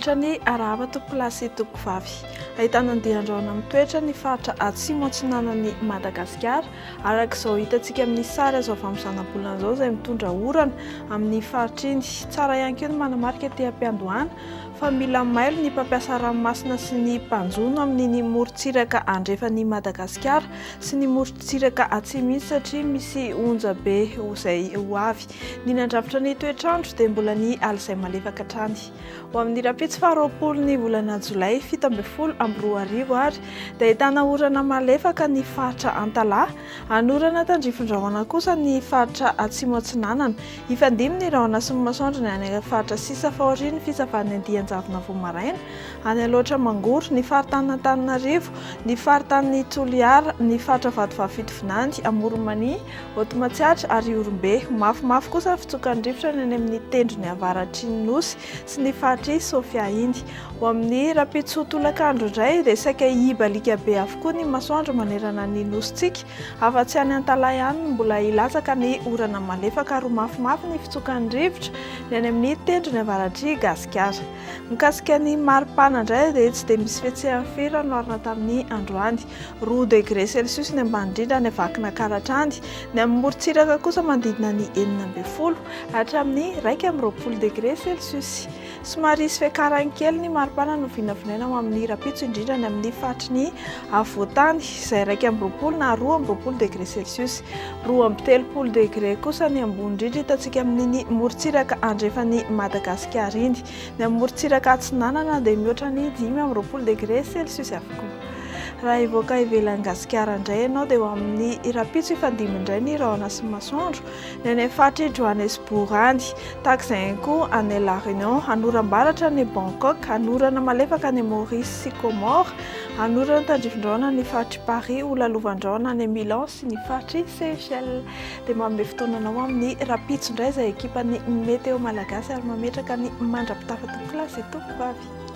toetra ny arava topolasy tokovavy. Ahitana andian-drano amin'ny toetra ny faritra atsimo atsinanan'ny Madagasikara. Arak'izao hitantsika amin'ny sary azo avy amin'ny zana-bolana izao izay mitondra orana amin'ny faritra iny. Tsara ihany koa ny manamarika ety am-piandohana fa mila mailo ny mpampiasa ranomasina sy ny mpanjono amin'iny morontsiraka andrefan'ny Madagasikara sy ny morontsiraka atsimo iny satria misy onja be izay ho avy. Ny nandrafitra ny toetrandro dia mbola ny ala izay malefaka hatrany. Ho amin'ny rapitsy faha-roapolo ny volana Jolay 17 ary dia ahitana orana malefaka ny faritra Antalaha, anorana tandrifin-drahona kosa ny faritra atsimo atsinanana. Ifandimby ny rahona sy ny masoandro ny any faritra sisa faoriny fisavan'ny Andianjavona Voamaraina, any aloatra Mangoro, ny faritanan-Antananarivo, ny faritan'ny Toliara, ny faritra Vadivavy Fitovinany, Amoronmania, Hotomatsiatra ary Orombe. Mafimafy kosa fitsokan'ny rivotra ny amin'ny tendrony avaratry ny nosy sy ny faritra Sofia iny. Ho amin'ny rapitso tolakandro indray dia saika hibalika be avokoa ny masoandro manerana ny nositsika, afa-tsy any Antalaha ihany mbola hilatsaka ny orana malefaka ary mafimafy ny fitsokan'ny rivotra ny any amin'ny tendrony avaratry Gasikara. Mikasika ny maripana indray dia tsy dia misy fihetsehany firy ranorana tamin'ny androany, 2 degré Celsius ny ambany indrindra ny vakina Karatrany, ny amin'ny morontsiraka kosa manodidina ny 12 hatramin'ny 20 degré Celsius. Somary misy fiakarany kely ny maripana no vinavinaina amin'ny rapitso indrindra ny amin'ny faritry ny Avoatany izay 20 na 20 degré Celsius, 20 degré kosa ny ambony indrindra hitantsika amin'ny morontsiraka andrefan'ny Madagasikara iny. Ny amin'ny morontsiraka atsinanana dia mihoatra ny 20 degré Celsius avokoa. Raha ivoaka ivelan'ny Gasikara indray ianao dia ho amin'ny rapitso ifandimby indray ny rahona sy ny masoandro ny any faritra Johannesburg any, tahaka izay ihany koa any La Réunion, anoram-baratra ny Bangkok, anorana malefaka ny Maurice sy Comores, anorana tandrifin-drahona ny faritry Paris, olalovan-drahona ny Milan sy ny faritry Seychelles. Dia manome fotoananao amin'ny rapitso indray izay ekipan'ny Meteo Malagasy ary mametraka ny mandrapitafa tokolasy tokovavy.